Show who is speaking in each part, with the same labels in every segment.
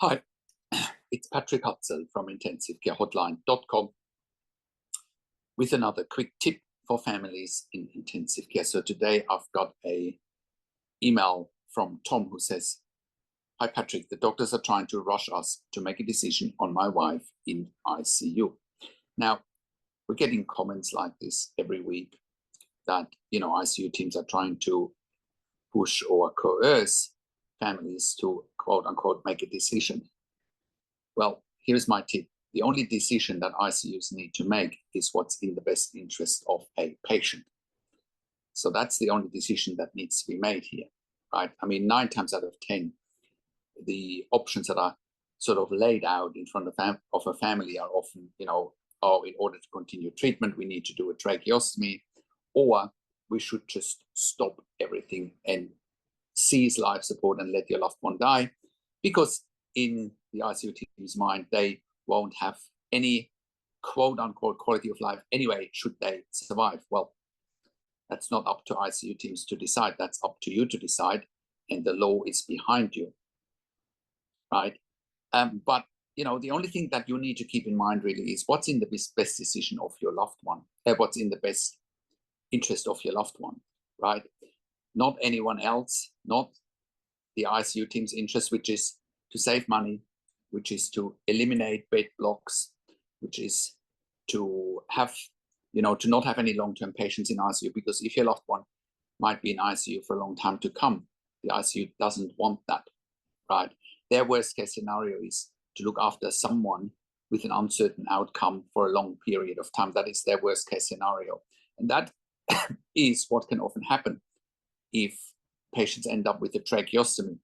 Speaker 1: Hi, it's Patrick Hutzel from intensivecare.hotline.com with another quick tip for families in intensive care. So today I've got an email from Tom who says, "Hi Patrick, the doctors are trying to rush us to make a decision on my wife in ICU." Now, we're getting comments like this every week that, ICU teams are trying to push or coerce families to quote unquote make a decision. Well, here's my tip. The only decision that ICUs need to make is what's in the best interest of a patient. So that's the only decision that needs to be made here, right? I mean, 9 times out of 10, the options that are sort of laid out in front of a family are often, oh, in order to continue treatment, we need to do a tracheostomy, or we should just stop everything and cease life support and let your loved one die, because in the ICU team's mind, they won't have any quote unquote quality of life anyway, should they survive. Well, that's not up to ICU teams to decide. That's up to you to decide. And the law is behind you, right? But, the only thing that you need to keep in mind really is what's in the best decision of your loved one, what's in the best interest of your loved one, right? Not anyone else, not the ICU team's interest, which is to save money, which is to eliminate bed blocks, which is to have, to not have any long-term patients in ICU, because if your loved one might be in ICU for a long time to come, the ICU doesn't want that, right? Their worst case scenario is to look after someone with an uncertain outcome for a long period of time. That is their worst case scenario. And that is what can often happen if patients end up with a tracheostomy,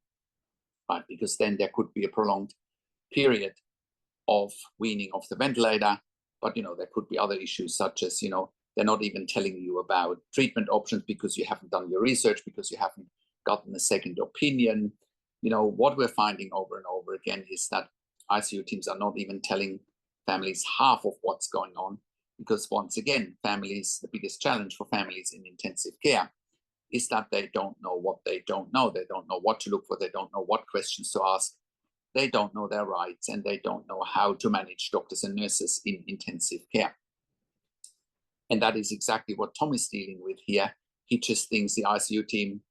Speaker 1: right? Because then there could be a prolonged period of weaning off the ventilator. But, there could be other issues such as, they're not even telling you about treatment options because you haven't done your research, because you haven't gotten a second opinion. What we're finding over and over again is that ICU teams are not even telling families half of what's going on, because once again, the biggest challenge for families in intensive care is that they don't know what they don't know. They don't know what to look for. They don't know what questions to ask. They don't know their rights, and they don't know how to manage doctors and nurses in intensive care. And that is exactly what Tom is dealing with here. He just thinks the ICU team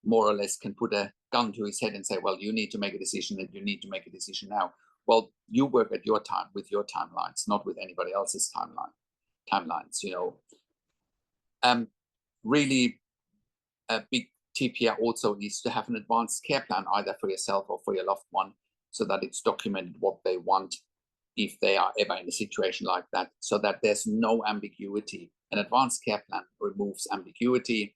Speaker 1: more or less can put a gun to his head and say, well, you need to make a decision, and you need to make a decision now. Well, you work at your time with your timelines, not with anybody else's timelines. Really, a big tip here also is to have an advanced care plan, either for yourself or for your loved one, so that it's documented what they want if they are ever in a situation like that, so that there's no ambiguity. An advanced care plan removes ambiguity.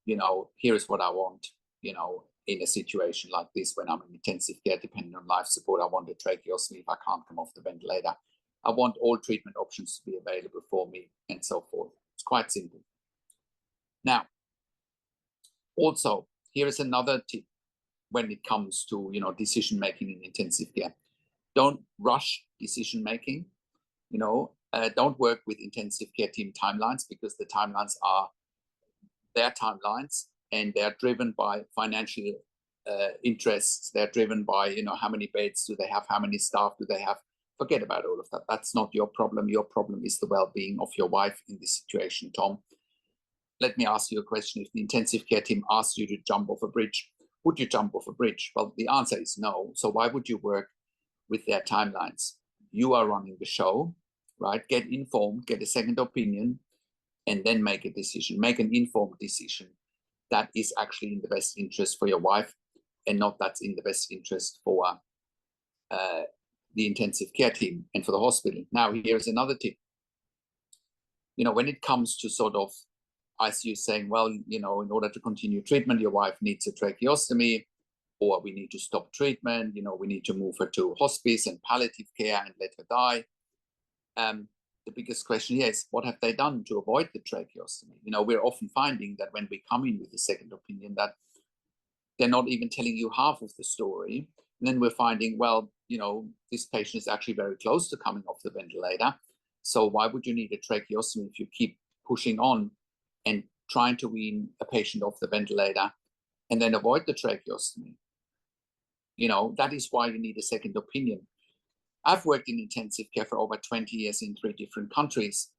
Speaker 1: Here is what I want, in a situation like this when I'm in intensive care, depending on life support. I want a tracheostomy if I can't come off the ventilator. I want all treatment options to be available for me, and so forth. It's quite simple. Now, also, here is another tip when it comes to, decision making in intensive care. Don't rush decision making. Don't work with intensive care team timelines, because the timelines are their timelines, and they're driven by financial interests. They're driven by, how many beds do they have, how many staff do they have. Forget about all of that. That's not your problem. Your problem is the well-being of your wife in this situation, Tom. Let me ask you a question. If the intensive care team asked you to jump off a bridge, would you jump off a bridge? Well, the answer is no. So why would you work with their timelines? You are running the show, right? Get informed, get a second opinion, and then make a decision. Make an informed decision that is actually in the best interest for your wife, and not that's in the best interest for the intensive care team and for the hospital. Now, here's another tip. When it comes to sort of ICU saying, well, in order to continue treatment, your wife needs a tracheostomy, or we need to stop treatment, we need to move her to hospice and palliative care and let her die. The biggest question here is, what have they done to avoid the tracheostomy? We're often finding that when we come in with a second opinion, that they're not even telling you half of the story. And then we're finding, well, this patient is actually very close to coming off the ventilator. So why would you need a tracheostomy if you keep pushing on and trying to wean a patient off the ventilator and then avoid the tracheostomy? That is why you need a second opinion. I've worked in intensive care for over 20 years in 3 different countries.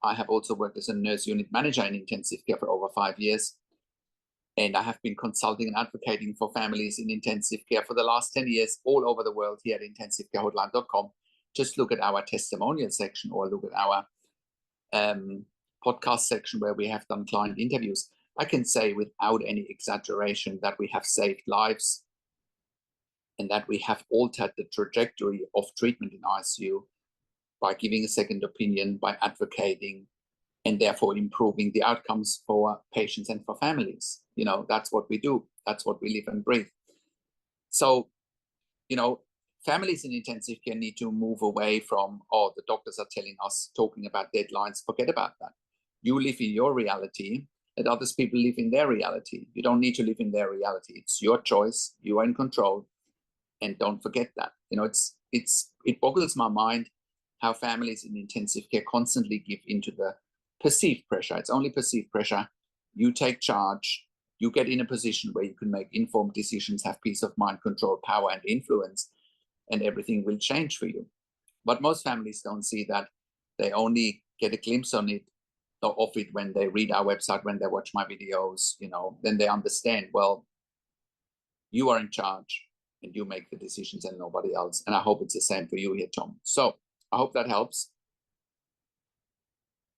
Speaker 1: I have also worked as a nurse unit manager in intensive care for over 5 years. And I have been consulting and advocating for families in intensive care for the last 10 years all over the world here at intensivecarehotline.com. Just look at our testimonial section or look at our podcast section where we have done client interviews. I can say without any exaggeration that we have saved lives and that we have altered the trajectory of treatment in ICU by giving a second opinion, by advocating, and therefore improving the outcomes for patients and for families. That's what we do. That's what we live and breathe. So, families in intensive care need to move away from, the doctors are telling us, talking about deadlines. Forget about that. You live in your reality, and others people live in their reality. You don't need to live in their reality. It's your choice. You are in control. And don't forget that. It boggles my mind how families in intensive care constantly give into the perceived pressure. It's only perceived pressure. You take charge. You get in a position where you can make informed decisions, have peace of mind, control, power, and influence, and everything will change for you. But most families don't see that. They only get a glimpse of it when they read our website, when they watch my videos, then they understand, well, you are in charge and you make the decisions and nobody else. And I hope it's the same for you here, Tom. So I hope that helps.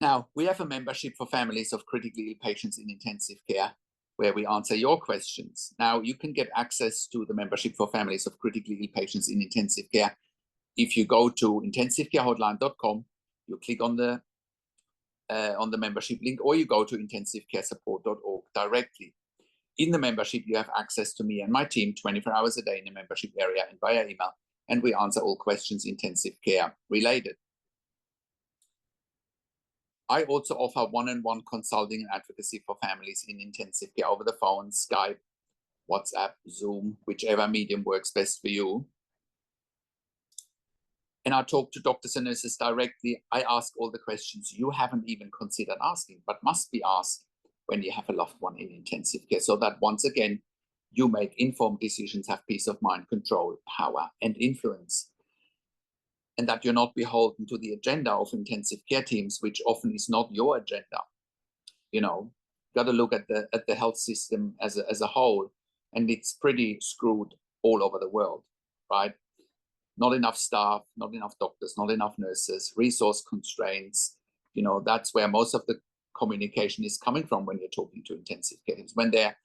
Speaker 1: Now, we have a membership for families of critically ill patients in intensive care where we answer your questions. Now, you can get access to the membership for families of critically ill patients in intensive care. If you go to intensivecarehotline.com, you click on the membership link, or you go to intensivecaresupport.org directly. In the membership, you have access to me and my team 24 hours a day in the membership area and via email, and we answer all questions intensive care related. I also offer one-on-one consulting and advocacy for families in intensive care over the phone, Skype, WhatsApp, Zoom, whichever medium works best for you. And I talk to doctors and nurses directly. I ask all the questions you haven't even considered asking, but must be asked when you have a loved one in intensive care, so that once again, you make informed decisions, have peace of mind, control, power, and influence. And that you're not beholden to the agenda of intensive care teams, which often is not your agenda. Got to look at the health system as a whole, and it's pretty screwed all over the world, right? Not enough staff, not enough doctors, not enough nurses, resource constraints. That's where most of the communication is coming from when you're talking to intensive care teams. When they're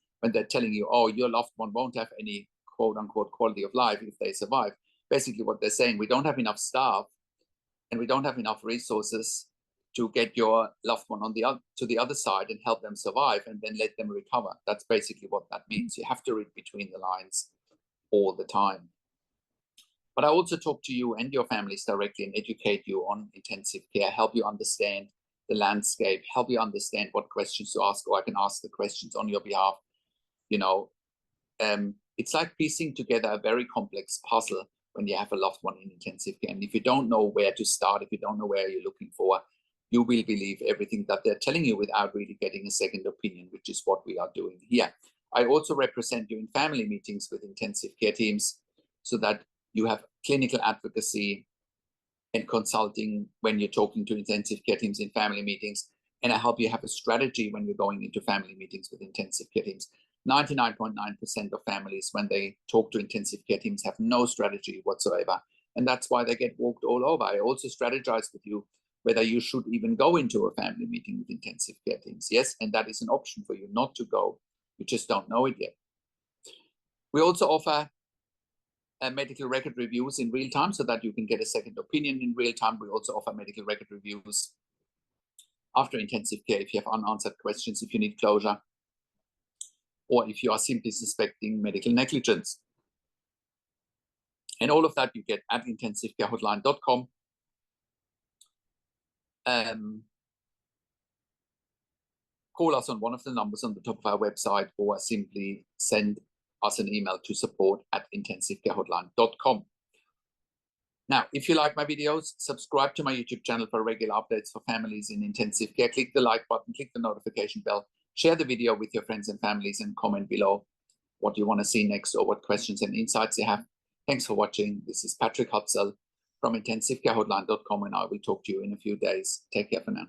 Speaker 1: telling you, your loved one won't have any quote unquote quality of life if they survive. Basically what they're saying, we don't have enough staff and we don't have enough resources to get your loved one to the other side and help them survive and then let them recover. That's basically what that means. You have to read between the lines all the time. But I also talk to you and your families directly and educate you on intensive care, help you understand the landscape, help you understand what questions to ask, or I can ask the questions on your behalf. It's like piecing together a very complex puzzle when you have a loved one in intensive care. And if you don't know where to start, if you don't know where you're looking for, you will believe everything that they're telling you without really getting a second opinion, which is what we are doing here. I also represent you in family meetings with intensive care teams so that you have clinical advocacy and consulting when you're talking to intensive care teams in family meetings. And I help you have a strategy when you're going into family meetings with intensive care teams. 99.9% of families, when they talk to intensive care teams, have no strategy whatsoever. And that's why they get walked all over. I also strategize with you whether you should even go into a family meeting with intensive care teams. Yes, and that is an option for you not to go. You just don't know it yet. We also offer medical record reviews in real time so that you can get a second opinion in real time. We also offer medical record reviews after intensive care if you have unanswered questions, if you need closure, or if you are simply suspecting medical negligence. And all of that you get at intensivecarehotline.com. Call us on one of the numbers on the top of our website, or simply send us an email to support@intensivecarehotline.com. Now, if you like my videos, subscribe to my YouTube channel for regular updates for families in intensive care. Click the like button, click the notification bell, share the video with your friends and families, and comment below what you want to see next or what questions and insights you have. Thanks for watching. This is Patrick Hutzel from intensivecarehotline.com, and I will talk to you in a few days. Take care for now.